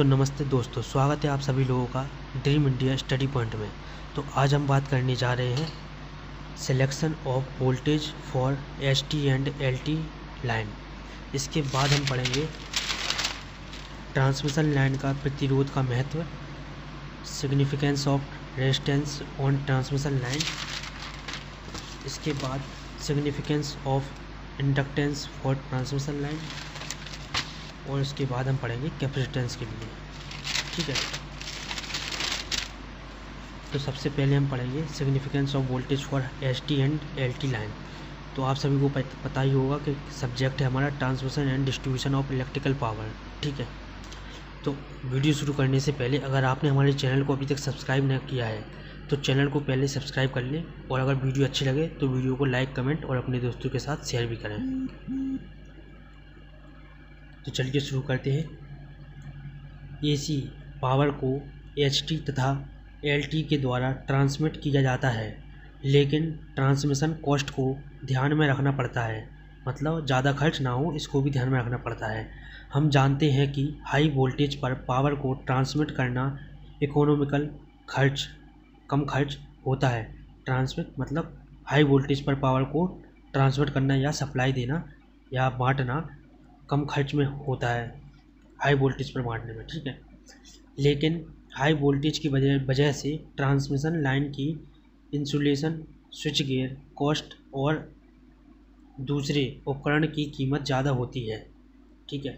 तो नमस्ते दोस्तों, स्वागत है आप सभी लोगों का ड्रीम इंडिया स्टडी पॉइंट में। तो आज हम बात करने जा रहे हैं selection of voltage for ST and LT line. इसके बाद हम पढ़ेंगे ट्रांसमिशन लाइन का प्रतिरोध का महत्व, significance of resistance on transmission line. इसके बाद significance of inductance for transmission line, और इसके बाद हम पढ़ेंगे कैपेसिटेंस के लिए। ठीक है, तो सबसे पहले हम पढ़ेंगे significance of voltage for ST and LT line. तो आप सभी को पता ही होगा कि सब्जेक्ट है हमारा transmission and distribution of electrical power. ठीक है, तो वीडियो शुरू करने से पहले अगर आपने हमारे चैनल को अभी तक सब्सक्राइब नहीं किया है तो चैनल को पहले सब्सक्राइब कर लें, और अगर वीडियो अच्छी लगे तो वीडियो को लाइक, कमेंट और अपने दोस्तों के साथ शेयर भी करें। तो चलिए शुरू करते हैं। एसी पावर को एचटी तथा एलटी के द्वारा ट्रांसमिट किया जाता है, लेकिन ट्रांसमिशन कॉस्ट को ध्यान में रखना पड़ता है, मतलब ज़्यादा खर्च ना हो इसको भी ध्यान में रखना पड़ता है। हम जानते हैं कि हाई वोल्टेज पर पावर को ट्रांसमिट करना इकोनॉमिकल कम खर्च होता है। ट्रांसमिट मतलब हाई वोल्टेज पर पावर को ट्रांसमिट करना या सप्लाई देना या बांटना कम खर्च में होता है हाई वोल्टेज पर बांटने में। ठीक है, लेकिन हाई वोल्टेज की वजह से ट्रांसमिशन लाइन की इंसुलेशन, स्विच गियर कॉस्ट और दूसरे उपकरण की कीमत ज़्यादा होती है। ठीक है,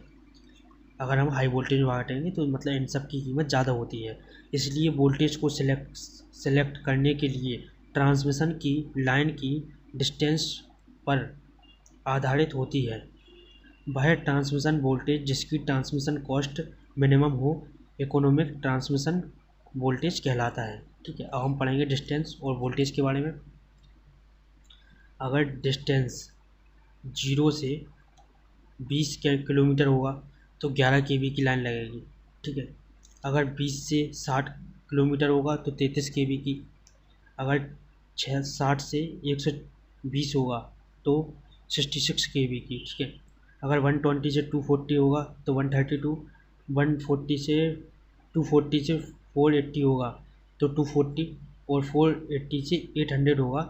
अगर हम हाई वोल्टेज में बांटेंगे तो मतलब इन सब की कीमत ज़्यादा होती है। इसलिए वोल्टेज को सेलेक्ट करने के लिए ट्रांसमिशन की लाइन की डिस्टेंस पर आधारित होती है। वह ट्रांसमिशन वोल्टेज जिसकी ट्रांसमिशन कॉस्ट मिनिमम हो इकोनॉमिक ट्रांसमिशन वोल्टेज कहलाता है। ठीक है, अब हम पढ़ेंगे डिस्टेंस और वोल्टेज के बारे में। अगर डिस्टेंस 0 से 20 किलोमीटर होगा तो 11 केवी की लाइन लगेगी। ठीक है, अगर 20 से 60 किलोमीटर होगा तो 33 केवी की, अगर 60 से 120 होगा तो 66 केवी की। ठीक है, अगर 120 से 240 होगा तो 132, 140 से 240 से 480 होगा तो 240, और 480 से 800 होगा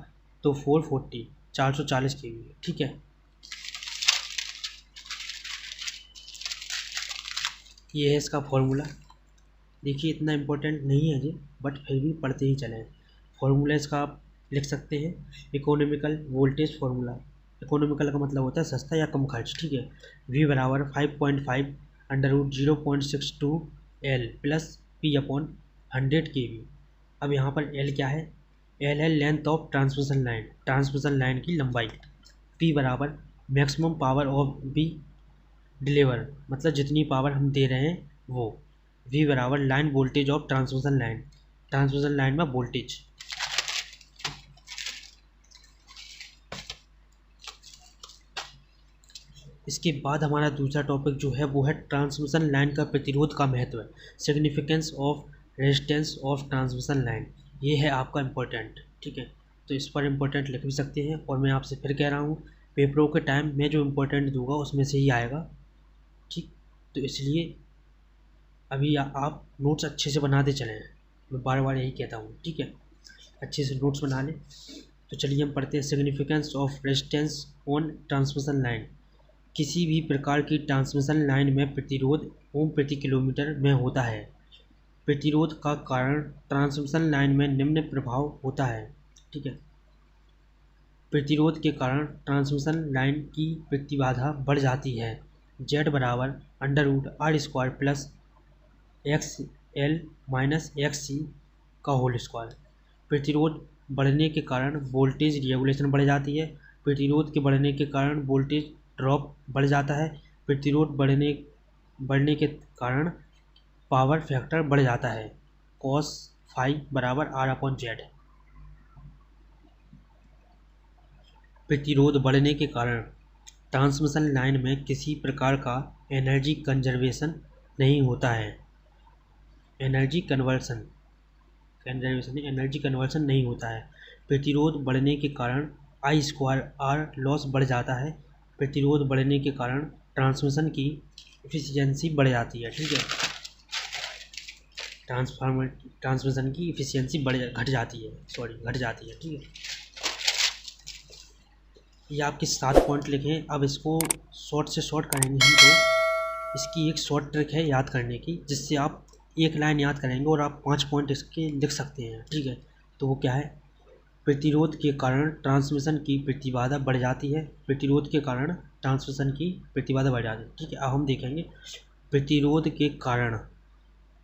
तो 440, 440 केवी। ठीक है, ये है इसका फॉर्मूला। देखिए इतना इम्पोर्टेंट नहीं है जी, बट फिर भी पढ़ते ही चलें। फॉर्मूला इसका आप लिख सकते हैं, इकोनॉमिकल वोल्टेज फार्मूला। इकोनॉमिकल का मतलब होता है सस्ता या कम खर्च। ठीक है, V बराबर 5.5 √0.62 L plus P upon 100 kV। अब यहाँ पर L क्या है? L है length of transmission line, transmission line की लंबाई। P बराबर maximum power of B deliver, मतलब जितनी पावर हम दे रहे हैं वो। V बराबर line voltage of transmission line, transmission line में वोल्टेज। इसके बाद हमारा दूसरा टॉपिक जो है वो है ट्रांसमिशन लाइन का प्रतिरोध का महत्व, significance of resistance of transmission line. ये है आपका इम्पोर्टेंट। ठीक है, तो इस पर इम्पोर्टेंट लिख भी सकते हैं, और मैं आपसे फिर कह रहा हूँ पेपरों के टाइम मैं जो इम्पोर्टेंट दूंगा उसमें से ही आएगा। ठीक, तो इसलिए अभी आप नोट्स अच्छे से बनाते चलें, मैं बार बार यही कहता हूँ। ठीक है, अच्छे से नोट्स बना लें। तो चलिए हम पढ़ते हैं significance of resistance on transmission line. किसी भी प्रकार की ट्रांसमिशन लाइन में प्रतिरोध ओम प्रति किलोमीटर में होता है। प्रतिरोध का कारण ट्रांसमिशन लाइन में निम्न प्रभाव होता है। ठीक है, प्रतिरोध के कारण ट्रांसमिशन लाइन की प्रतिबाधा बढ़ जाती है। Z बराबर √R² plus XL minus XC का होल स्क्वायर। प्रतिरोध बढ़ने के कारण वोल्टेज रेगुलेशन बढ़ जाती है। प्रतिरोध के बढ़ने के कारण वोल्टेज ड्रॉप बढ़ जाता है। प्रतिरोध बढ़ने के कारण पावर फैक्टर बढ़ जाता है। cos phi बराबर R/Z। प्रतिरोध बढ़ने के कारण ट्रांसमिशन लाइन में किसी प्रकार का एनर्जी कंजर्वेशन नहीं होता है। एनर्जी कन्वर्सन नहीं होता है। प्रतिरोध बढ़ने के कारण I²R लॉस बढ़ जाता है। प्रतिरोध बढ़ने के कारण ट्रांसमिशन की एफिशिएंसी बढ़ जाती है। ठीक है, ट्रांसमिशन की इफिशियंसी घट जाती है, ठीक है। ये आपके 7 पॉइंट लिखें। अब इसको शॉर्ट से शॉर्ट करेंगे हम, तो इसकी एक शॉर्ट ट्रिक है याद करने की, जिससे आप एक लाइन याद करेंगे और आप 5 पॉइंट इसके लिख सकते हैं, ठीक है। तो वो क्या है, प्रतिरोध के कारण ट्रांसमिशन की प्रतिबाधा बढ़ जाती है। प्रतिरोध के कारण ट्रांसमिशन की प्रतिबाधा बढ़ जाती है, ठीक है। अब हम देखेंगे प्रतिरोध के कारण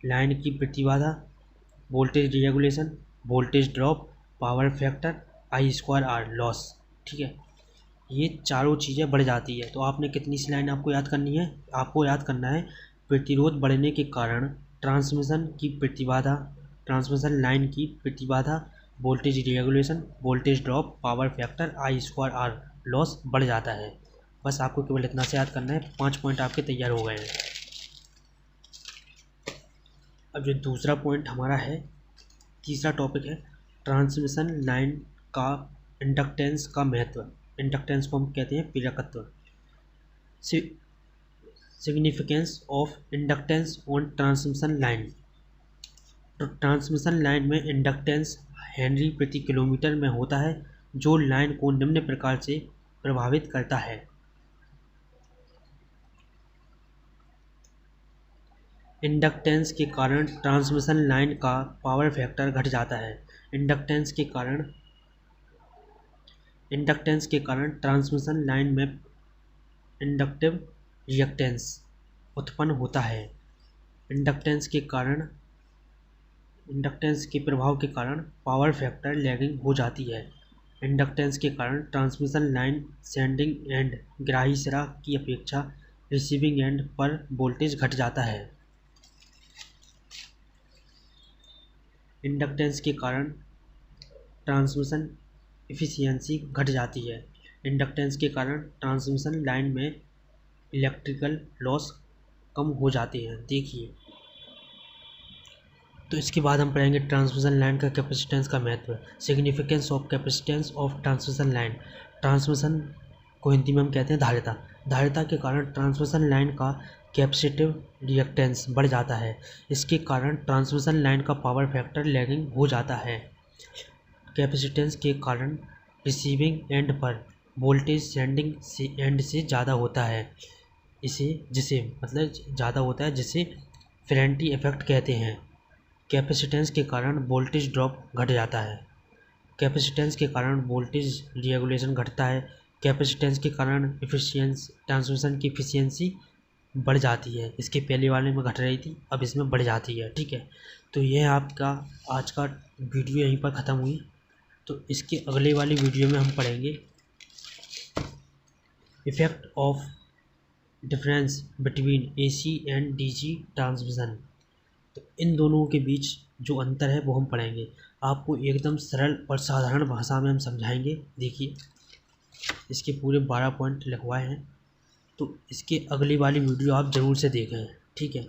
लाइन की प्रतिबाधा, voltage regulation, voltage drop, power factor, I²R loss, ठीक है। ये चारों चीज़ें बढ़ जाती है। तो आपने कितनी सी लाइन आपको याद करनी है, आपको याद करना है प्रतिरोध बढ़ने के कारण ट्रांसमिशन की प्रतिबाधा, ट्रांसमिशन लाइन की प्रतिबाधा, voltage regulation, voltage drop, power factor, I²R loss बढ़ जाता है। बस आपको केवल इतना से याद करना है। 5 पॉइंट आपके तैयार हो गए हैं। अब जो दूसरा पॉइंट हमारा है, तीसरा टॉपिक है ट्रांसमिशन लाइन का इंडक्टेंस का महत्व। इंडक्टेंस को हम कहते हैं प्रेरकत्व। Significance of inductance on transmission line. तो ट्रांसमिशन लाइन में इंडक्टेंस हेनरी प्रति किलोमीटर में होता है, जो लाइन को निम्न प्रकार से प्रभावित करता है। इंडक्टेंस के कारण ट्रांसमिशन लाइन का पावर फैक्टर घट जाता है। इंडक्टेंस के कारण ट्रांसमिशन लाइन में इंडक्टिव रिएक्टेंस उत्पन्न होता है। इंडक्टेंस के प्रभाव के कारण पावर फैक्टर लैगिंग हो जाती है। इंडक्टेंस के कारण ट्रांसमिशन लाइन सेंडिंग एंड ग्राही सिरा की अपेक्षा रिसीविंग एंड पर वोल्टेज घट जाता है। इंडक्टेंस के कारण ट्रांसमिशन एफिशिएंसी घट जाती है। इंडक्टेंस के कारण ट्रांसमिशन लाइन में इलेक्ट्रिकल लॉस कम हो जाते हैं। देखिए, तो इसके बाद हम पढ़ेंगे ट्रांसमिशन लाइन का कैपेसिटेंस का महत्व। Significance of capacitance of transmission line. Transmission को हिंदी में हम कहते हैं धारिता। धारिता के कारण ट्रांसमिशन लाइन का कैपेसिटिव रिएक्टेंस बढ़ जाता है। इसके कारण ट्रांसमिशन लाइन का पावर फैक्टर लैगिंग हो जाता है। कैपेसिटेंस के कारण रिसीविंग एंड पर वोल्टेज सेंडिंग एंड से ज़्यादा होता है, जिसे फेरेंटी इफेक्ट कहते हैं। कैपेसिटेंस के कारण वोल्टेज ड्रॉप घट जाता है। कैपेसिटेंस के कारण वोल्टेज रेगुलेशन घटता है। कैपेसिटेंस के कारण ट्रांसमिशन की एफिशिएंसी बढ़ जाती है। इसके पहले वाले में घट रही थी, अब इसमें बढ़ जाती है, ठीक है। तो यह आपका आज का वीडियो यहीं पर ख़त्म हुई। तो इसके अगले वाली वीडियो में हम पढ़ेंगे effect of difference between AC and DC transmission. तो इन दोनों के बीच जो अंतर है वो हम पढ़ेंगे। आपको एकदम सरल और साधारण भाषा में हम समझाएंगे। देखिए, इसके पूरे 12 पॉइंट लिखवाए हैं, तो इसके अगली वाली वीडियो आप ज़रूर से देखें, ठीक है।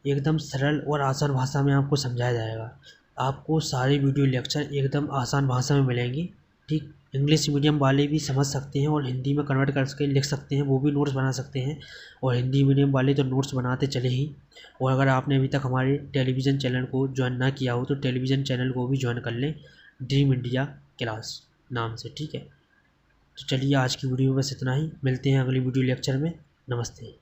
एकदम सरल और आसान भाषा में आपको समझाया जाएगा। आपको सारे वीडियो लेक्चर एकदम आसान भाषा में मिलेंगे, ठीक। इंग्लिश मीडियम वाले भी समझ सकते हैं और हिंदी में कन्वर्ट करके लिख सकते हैं, वो भी नोट्स बना सकते हैं। और हिंदी मीडियम वाले तो नोट्स बनाते चले ही। और अगर आपने अभी तक हमारे टेलीविज़न चैनल को ज्वाइन ना किया हो तो टेलीविज़न चैनल को भी ज्वाइन कर लें, ड्रीम इंडिया क्लास नाम से, ठीक है। तो चलिए, आज की वीडियो में बस इतना ही। मिलते हैं अगली वीडियो लेक्चर में। नमस्ते।